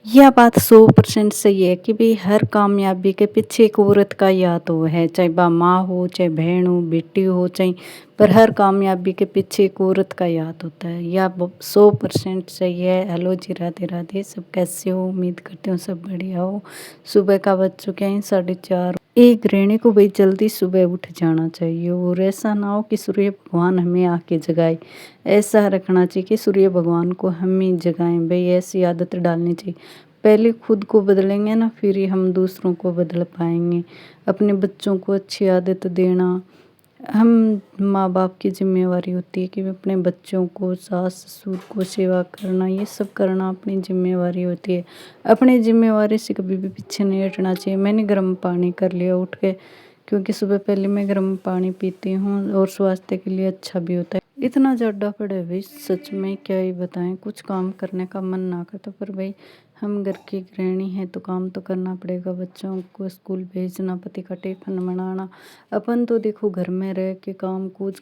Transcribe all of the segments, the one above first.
यह बात 100% सही है कि भई हर कामयाबी के पीछे एक औरत का ही हाथ वो है, चाहे बा माँ हो, चाहे बहन हो, बेटी हो, चाहे पर हर कामयाबी के पीछे एक औरत का ही हाथ होता है। यह 100% सही है। हेलो जी, राधे राधे। सब कैसे हो? उम्मीद करती हूँ सब बढ़िया हो। सुबह का बज चुके हैं 4:30। एक गृहिणी को भाई जल्दी सुबह उठ जाना चाहिए और ऐसा ना हो कि सूर्य भगवान हमें आके जगाए। ऐसा रखना चाहिए कि सूर्य भगवान को हम ही जगाएं। भाई ऐसी आदत डालनी चाहिए। पहले खुद को बदलेंगे ना, फिर ही हम दूसरों को बदल पाएंगे। अपने बच्चों को अच्छी आदत देना हम माँ बाप की जिम्मेवारी होती है कि अपने बच्चों को, सास ससुर को सेवा करना, ये सब करना अपनी जिम्मेवारी होती है। अपनी जिम्मेवारी से कभी भी पीछे नहीं हटना चाहिए। मैंने गर्म पानी कर लिया उठ के, क्योंकि सुबह पहले मैं गर्म पानी पीती हूँ और स्वास्थ्य के लिए अच्छा भी होता है। इतना ज़्यादा पड़े भाई, सच में क्या ही बताएं। कुछ काम करने का मन ना करता, पर भाई हम घर की गृहिणी हैं तो काम तो करना पड़ेगा। बच्चों को स्कूल भेजना, पति का टिफिन बनाना। अपन तो देखो घर में रह के कुछ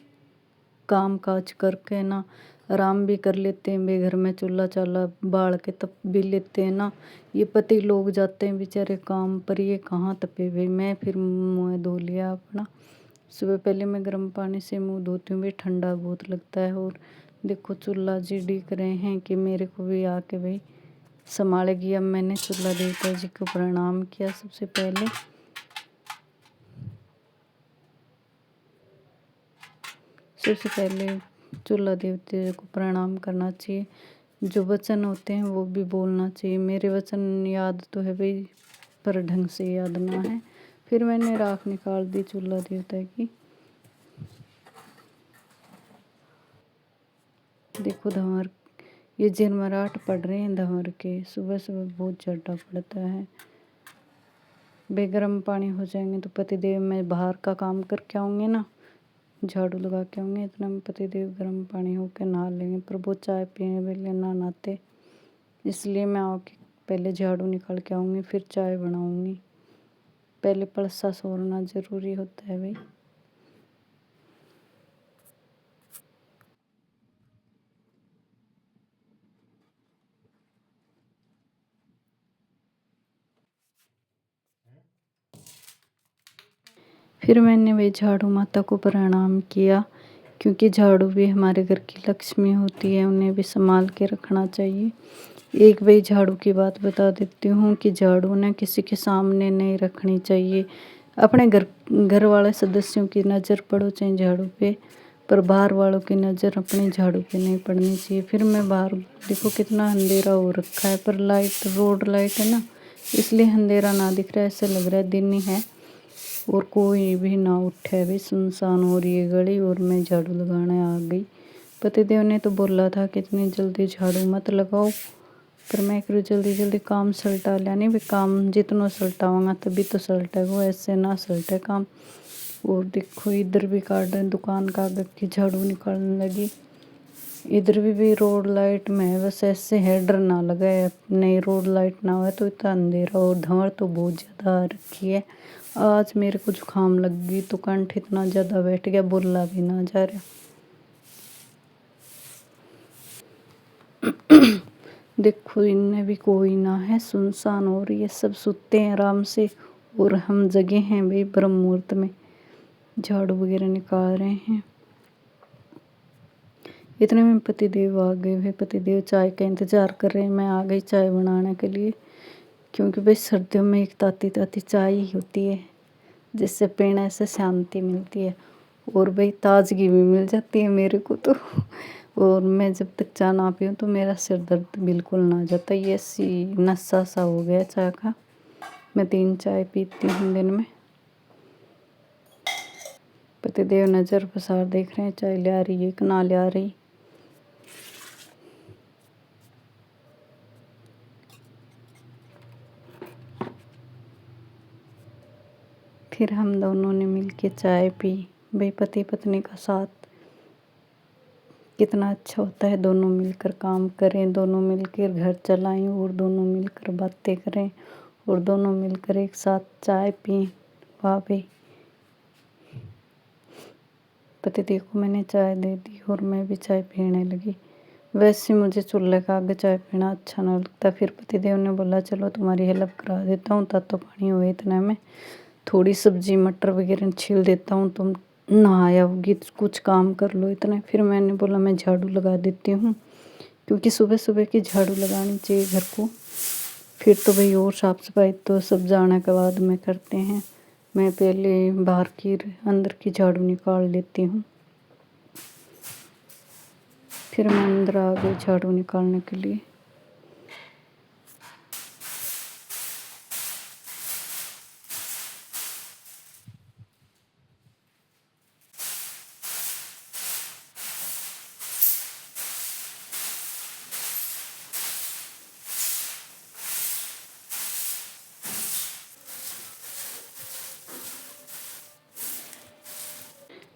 काम काज करके ना आराम भी कर लेते हैं। भाई घर में चूल्हा चाला बाल के तप भी लेते हैं ना। ये पति लोग जाते हैं बेचारे काम पर, ये कहाँ तपे भाई। मैं फिर मुँह धो लिया अपना। सुबह पहले मैं गर्म पानी से मुंह धोती हूँ भाई, ठंडा बहुत लगता है। और देखो चूल्हा जी डीक रहे हैं कि मेरे को भी आके भाई संभालेगी। अब मैंने चूल्हा देवता जी को प्रणाम किया सबसे पहले। सबसे पहले चूल्हा देवते को प्रणाम करना चाहिए। जो वचन होते हैं वो भी बोलना चाहिए। मेरे वचन याद तो है भाई, पर ढंग से याद ना है। फिर मैंने राख निकाल दी चूल्हा देवता की। देखो धंवर, ये झिरमराट पड़ रहे हैं धंवर के। सुबह सुबह बहुत ज़्यादा पड़ता है। बेगरम पानी हो जाएंगे तो पतिदेव, मैं बाहर का काम करके आऊँगी ना, झाड़ू लगा के आऊँगी, इतना में पतिदेव गर्म पानी होके नहा लेंगे। पर वो चाय पीने वेले ना नहाते, इसलिए मैं आके पहले झाड़ू निकाल के आऊँगी, फिर चाय बनाऊँगी। पहले पलसा सोरना ज़रूरी होता है भाई। फिर मैंने भाई झाड़ू माता को प्रणाम किया, क्योंकि झाड़ू भी हमारे घर की लक्ष्मी होती है, उन्हें भी संभाल के रखना चाहिए। एक भाई झाड़ू की बात बता देती हूँ कि झाड़ू ना किसी के सामने नहीं रखनी चाहिए। अपने घर वाले सदस्यों की नज़र पड़ो चाहे झाड़ू पे, पर बाहर वालों की नज़र अपने झाड़ू पे नहीं पड़नी चाहिए। फिर मैं बाहर देखो कितना अंधेरा हो रखा है, पर लाइट, रोड लाइट है ना, इसलिए अंधेरा ना दिख रहा है, ऐसा लग रहा है दिन ही है। और कोई भी ना उठे भी, सुनसान हो रही है गली, और मैं झाड़ू लगाने आ गई। पतिदेव ने तो बोला था कि इतनी जल्दी झाड़ू मत लगाओ, पर मैं करूँ जल्दी जल्दी काम सलटा लिया। नहीं भी काम जितना सलटाऊंगा तभी तो सलटेगा, ऐसे ना सलटे काम। और देखो इधर भी गार्डन दुकान का आगे की झाड़ू निकालने लगी। इधर भी रोड लाइट में है, बस ऐसे है डर ना लगे। नहीं रोड लाइट ना हो तो इतना अंधेरा, और धुआं तो बहुत ज़्यादा आ रखी है। आज मेरे को जुकाम लग गई तो कंठ इतना ज़्यादा बैठ गया, बोला भी ना जा रहा। देखो इनमें भी कोई ना है, सुनसान हो रही है, सब सुते हैं आराम से, और हम जगे हैं भाई ब्रह्म मुहूर्त में, झाड़ू वगैरह निकाल रहे हैं। इतने में पतिदेव आ गए। भाई पतिदेव चाय का इंतज़ार कर रहे हैं, मैं आ गई चाय बनाने के लिए। क्योंकि भाई सर्दियों में एक ताती ताती चाय ही होती है, जिससे पीने से शांति मिलती है, और भाई ताजगी भी मिल जाती है मेरे को तो। और मैं जब तक चाय ना पीऊँ तो मेरा सिर दर्द बिल्कुल ना जाता। ये सी नशा सा हो गया चाय का। मैं 3 चाय पीती हूँ दिन में। पतिदेव नज़र पसार देख रहे हैं, चाय ले आ रही है कि ना ले आ रही। फिर हम दोनों ने मिलके चाय पी। भाई पति पत्नी का साथ कितना अच्छा होता है। दोनों मिलकर काम करें, दोनों मिलकर घर चलाएं, और दोनों मिलकर बातें करें, और दोनों मिलकर एक साथ चाय पिएं। वाह भाई। पतिदेव को मैंने चाय दे दी और मैं भी चाय पीने लगी। वैसे मुझे चूल्हे का आगे चाय पीना अच्छा नहीं लगता। फिर पतिदेव ने बोला चलो तुम्हारी हेल्प करा देता हूँ, तब तो पानी हुए इतने में थोड़ी सब्जी मटर वगैरह छील देता हूँ, तुम नहाया होगी कुछ काम कर लो इतने। फिर मैंने बोला मैं झाड़ू लगा देती हूँ, क्योंकि सुबह सुबह की झाड़ू लगानी चाहिए घर को। फिर तो भाई और साफ़ सफाई तो सब जाने के बाद में करते हैं। मैं पहले बाहर की अंदर की झाड़ू निकाल लेती हूँ, फिर मैं अंदर आ गई झाड़ू निकालने के लिए।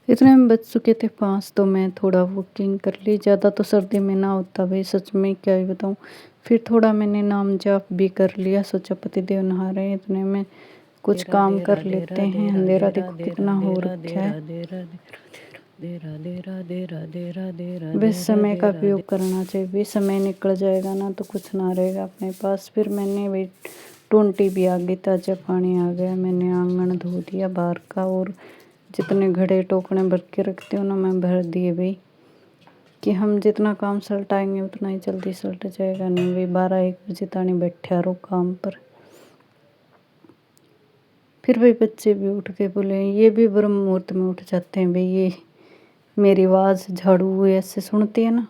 इतने में बज चुके थे 5, तो मैं थोड़ा वॉकिंग कर ली। ज़्यादा तो सर्दी में ना होता भाई, सच में क्या ही बताऊँ। फिर थोड़ा मैंने नाम जाप भी कर लिया, सोचा पतिदेव नहा रहे हैं इतने में कुछ काम कर लेते हैं। अंधेरा देखो कितना हो रखा है। बस समय का उपयोग करना चाहिए, भी समय निकल जाएगा ना तो कुछ ना रहेगा अपने पास। फिर मैंने वही टूंटी भी आ गई, ताज़ा पानी आ गया। मैंने आंगन धो दिया बाहर का, और जितने घड़े टोकने भर के रखते हो ना मैं भर दिए भाई, कि हम जितना काम सलटाएंगे उतना ही जल्दी सलट जाएगा। नहीं भाई 12-1 बजे तानी बैठा रहो काम पर। फिर भाई बच्चे भी उठ के बोले, ये भी ब्रह्म मुहूर्त में उठ जाते हैं भाई, ये मेरी आवाज़ झाड़ू ऐसे सुनती है ना,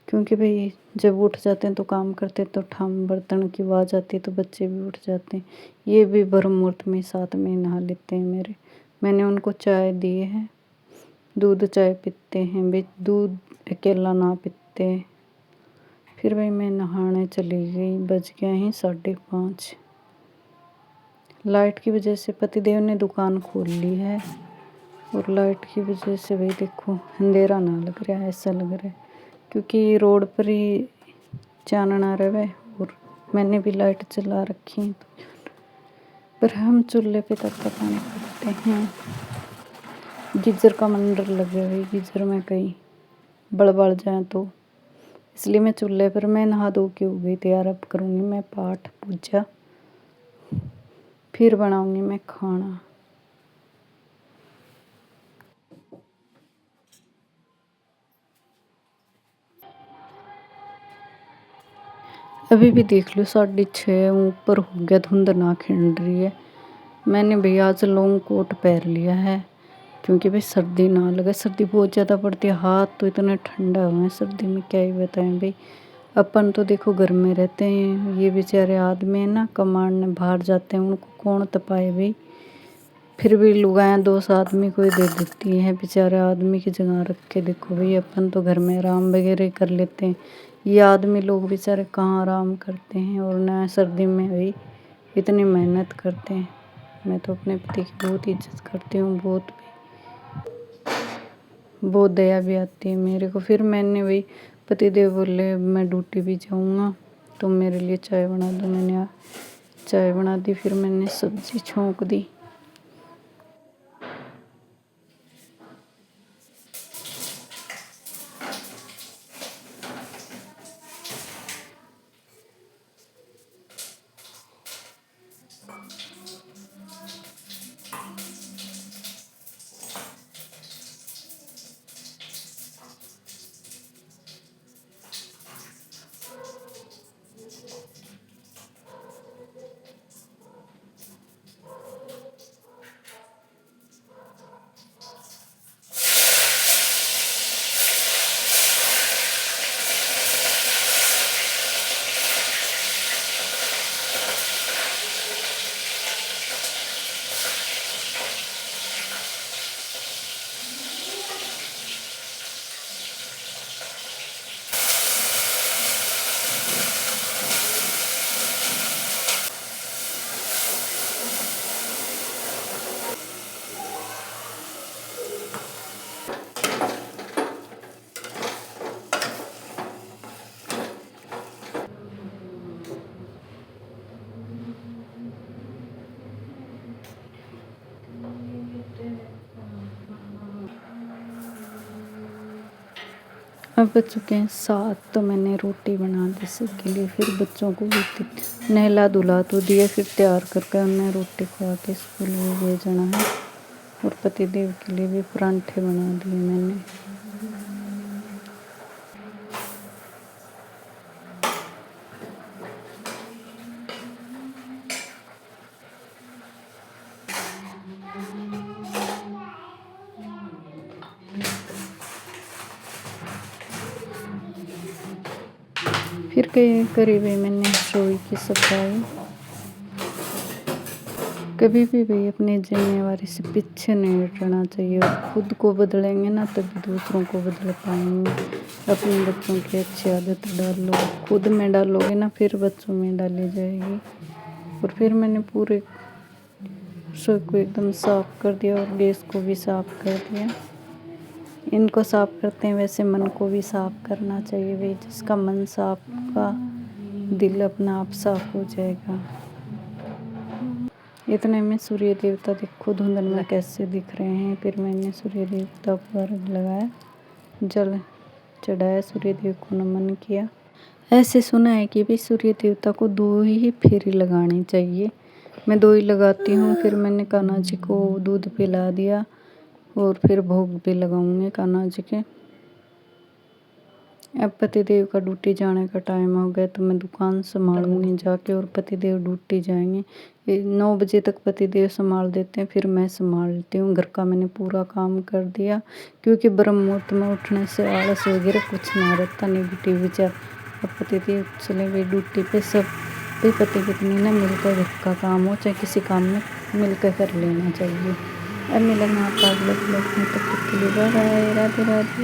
क्योंकि भाई जब उठ जाते हैं तो काम करते हैं तो ठाम बर्तन की आवाज़ आती है तो बच्चे भी उठ जाते हैं। ये भी ब्रह्म मुहूर्त में साथ में नहा लेते हैं मेरे। मैंने उनको चाय दी है, दूध चाय पीते हैं भाई, दूध अकेला ना पीते। फिर भाई मैं नहाने चली गई, बज गए हैं 5:30। लाइट की वजह से पतिदेव ने दुकान खोल ली है, और लाइट की वजह से भाई देखो अंधेरा ना लग रहा है, ऐसा लग रहा है क्योंकि रोड पर ही चानना रहे। और मैंने भी लाइट चला रखी है, पर हम चूल्हे पे तड़का पानी करते हैं। गीजर का मंडर लगे हुए, गीजर में कहीं बड़बड़ जाए तो, इसलिए मैं चूल्हे पर मैं नहा धो के हो गई तैयार। अब करूँगी मैं पाठ पूजा, फिर बनाऊँगी मैं खाना। अभी भी देख लो 6:30 ऊपर हो गया, धुंध ना खिंड रही है। मैंने भैया आज लॉन्ग कोट पहन लिया है, क्योंकि भाई सर्दी ना लगे। सर्दी बहुत ज़्यादा पड़ती है, हाथ तो इतना ठंडा हुआ है सर्दी में, क्या ही बताएं भाई। अपन तो देखो घर में रहते हैं, ये बेचारे आदमी है ना कमांड बाहर जाते हैं, उनको कौन तपाए भाई। फिर भी लुगाएं 2 आदमी को ही दे देती हैं, बेचारे आदमी की जगह रख के देखो भाई। अपन तो घर में आराम वगैरह कर लेते हैं, ये आदमी लोग बेचारे कहाँ आराम करते हैं, और ना सर्दी में भाई इतनी मेहनत करते हैं। मैं तो अपने पति की बहुत इज्जत करती हूँ, बहुत दया भी आती है मेरे को। फिर मैंने वही पतिदेव बोले मैं ड्यूटी भी जाऊँगा तो मेरे लिए चाय बना दो। मैंने चाय बना दी, फिर मैंने सब्जी छोंक दी। अब बज चुके हैं 7, तो मैंने रोटी बना दी सबके लिए। फिर बच्चों को भी नहला धुला तो दिया, फिर तैयार करके उन्हें रोटी खवा के स्कूल में भेजना है। और पतिदेव के लिए भी परांठे बना दिए मैंने। फिर करी हुई मैंने रसोई की सफाई। कभी भी भाई अपनी जिम्मेवारी से पीछे नहीं हटना चाहिए। और खुद को बदलेंगे ना तभी दूसरों को बदल पाएंगे। अपने बच्चों की अच्छी आदत डालो, खुद में डालोगे ना फिर बच्चों में डाली जाएगी। और फिर मैंने पूरे रसोई को एकदम साफ कर दिया और गैस को भी साफ कर दिया। इनको साफ करते हैं वैसे मन को भी साफ करना चाहिए भाई। जिसका मन साफ का दिल अपना आप साफ हो जाएगा। इतने में सूर्य देवता देखो धुंधल में कैसे दिख रहे हैं। फिर मैंने सूर्य देवता को अर्घ लगाया, जल चढ़ाया, सूर्य देव को नमन किया। ऐसे सुना है कि भाई सूर्य देवता को 2 ही फेरी लगानी चाहिए। मैं 2 ही लगाती हूँ। फिर मैंने कान्हा जी को दूध पिला दिया और फिर भोग भी लगाऊंगे कान्हा जी के। अब पतिदेव का ड्यूटी जाने का टाइम हो गया, तो मैं दुकान संभालूंगी जाके। और पतिदेव ड्यूटी जाएंगे। 9 बजे तक पतिदेव संभाल देते हैं, फिर मैं संभालती हूँ। घर का मैंने पूरा काम कर दिया, क्योंकि ब्रह्म मुहूर्त में उठने से आलस वगैरह कुछ ना रहता, नेगेटिव विचार। अब पतिदेव चले गए ड्यूटी पे। सब पे पति पत्नी ने मिलकर घर का काम हो चाहे किसी काम में मिलकर कर लेना चाहिए। अब मिलेंगे आपका अगले ब्लॉग में, तब तक के लिए बाय बाय, राधे राधे।